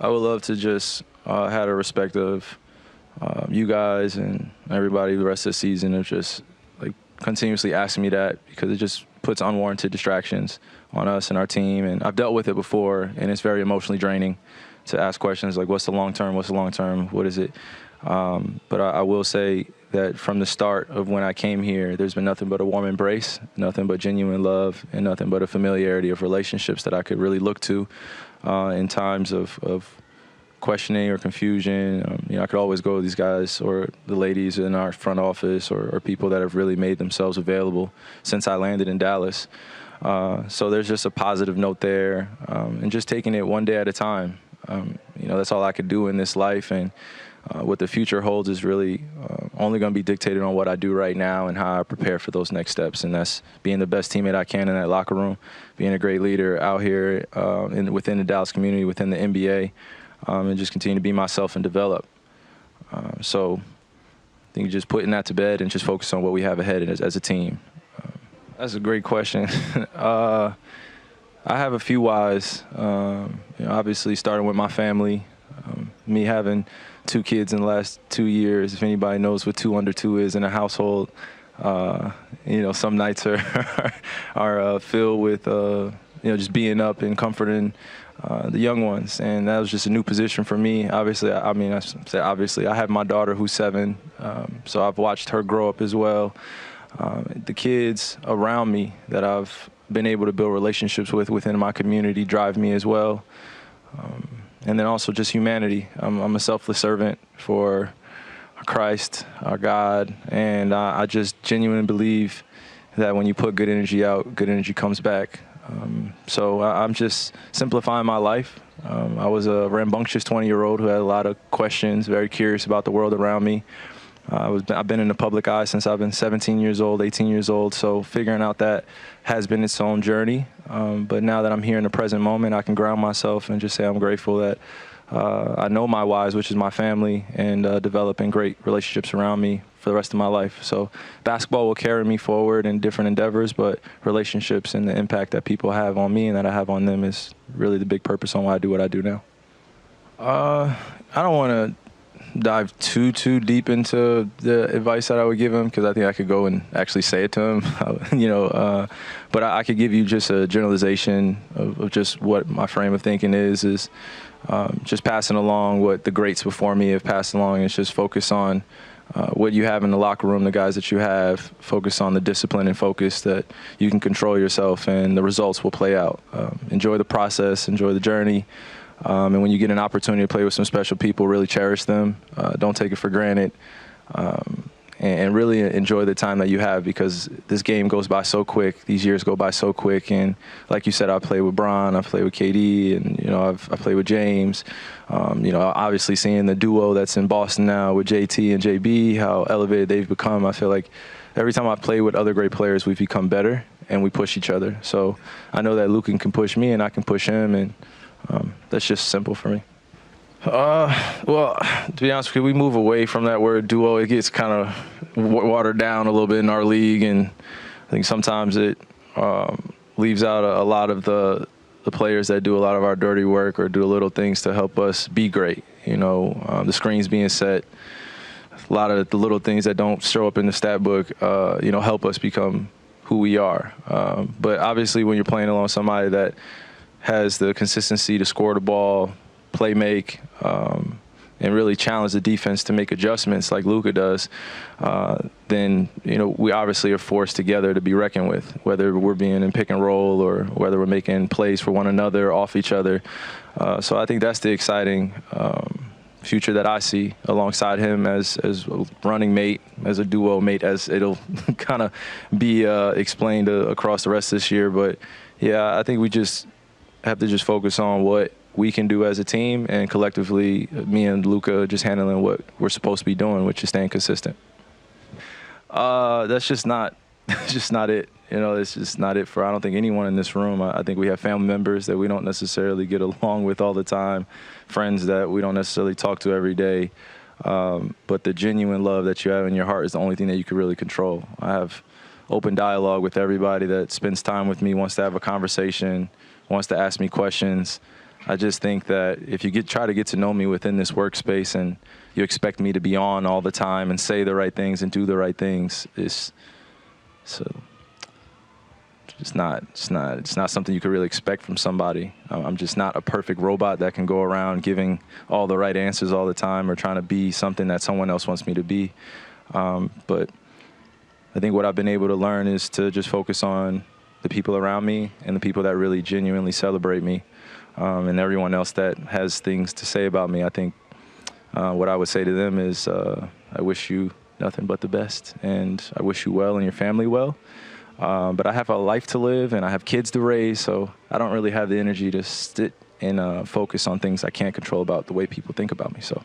I would love to just have a respect of you guys and everybody the rest of the season of just like continuously asking me that, because it just puts unwarranted distractions on us and our team. And I've dealt with it before, and it's very emotionally draining to ask questions like, what's the long term? What's the long term? What is it? But I will say that from the start of when I came here, there's been nothing but a warm embrace, nothing but genuine love, and nothing but a familiarity of relationships that I could really look to in times of questioning or confusion. I could always go to these guys or the ladies in our front office or people that have really made themselves available since I landed in Dallas. So there's just a positive note there, and just taking it one day at a time. That's all I could do in this life, and what the future holds is really only going to be dictated on what I do right now and how I prepare for those next steps. And that's being the best teammate I can in that locker room, being a great leader out here within the Dallas community, within the NBA, and just continue to be myself and develop. So I think just putting that to bed and just focus on what we have ahead as a team. That's a great question. I have a few whys. Obviously, starting with my family, me having 2 kids in the last 2 years. If anybody knows what 2 under 2 is in a household, some nights are filled with just being up and comforting the young ones, and that was just a new position for me. Obviously, I have my daughter who's 7, so I've watched her grow up as well. The kids around me that I've been able to build relationships with within my community drive me as well. And then also just humanity. I'm a selfless servant for Christ, our God, and I just genuinely believe that when you put good energy out, good energy comes back. So I'm just simplifying my life. I was a rambunctious 20-year-old who had a lot of questions, very curious about the world around me. I've been in the public eye since I've been 17 years old, 18 years old, so figuring out that has been its own journey. But now that I'm here in the present moment, I can ground myself and just say I'm grateful that I know my whys, which is my family, and developing great relationships around me for the rest of my life. So basketball will carry me forward in different endeavors, but relationships and the impact that people have on me and that I have on them is really the big purpose on why I do what I do now. I don't want to dive too deep into the advice that I would give him, because I think I could go and actually say it to him, but I could give you just a generalization of just what my frame of thinking is just passing along what the greats before me have passed along. It's just focus on what you have in the locker room, the guys that you have, focus on the discipline and focus that you can control yourself, and the results will play out. Enjoy the process, enjoy the journey. And when you get an opportunity to play with some special people, really cherish them. Don't take it for granted. And really enjoy the time that you have, because this game goes by so quick. These years go by so quick. And like you said, I played with Bron, I played with KD, and, I played with James. Obviously seeing the duo that's in Boston now with JT and JB, how elevated they've become. I feel like every time I play with other great players, we've become better and we push each other. So I know that Luka can push me and I can push him, and that's just simple for me. Well, to be honest with you, we move away from that word duo. It gets kind of watered down a little bit in our league, and I think sometimes it leaves out a lot of the players that do a lot of our dirty work or do little things to help us be great. The screens being set, a lot of the little things that don't show up in the stat book, help us become who we are. But obviously when you're playing along somebody that has the consistency to score the ball, play make, and really challenge the defense to make adjustments like Luka does, then, we obviously are forced together to be reckoned with, whether we're being in pick and roll or whether we're making plays for one another, off each other. So I think that's the exciting future that I see alongside him as a running mate, as a duo mate, as it'll kind of be explained across the rest of this year. But, yeah, I think we just have to just focus on what we can do as a team, and collectively, me and Luka just handling what we're supposed to be doing, which is staying consistent. That's just not it. It's just not it for, I don't think, anyone in this room. I think we have family members that we don't necessarily get along with all the time, friends that we don't necessarily talk to every day. But the genuine love that you have in your heart is the only thing that you can really control. I have open dialogue with everybody that spends time with me, wants to have a conversation, wants to ask me questions. I just think that if you try to get to know me within this workspace and you expect me to be on all the time and say the right things and do the right things, it's not something you could really expect from somebody. I'm just not a perfect robot that can go around giving all the right answers all the time or trying to be something that someone else wants me to be. But I think what I've been able to learn is to just focus on the people around me and the people that really genuinely celebrate me, and everyone else that has things to say about me. I think what I would say to them is I wish you nothing but the best, and I wish you well and your family well. But I have a life to live, and I have kids to raise, so I don't really have the energy to sit and focus on things I can't control about the way people think about me. So.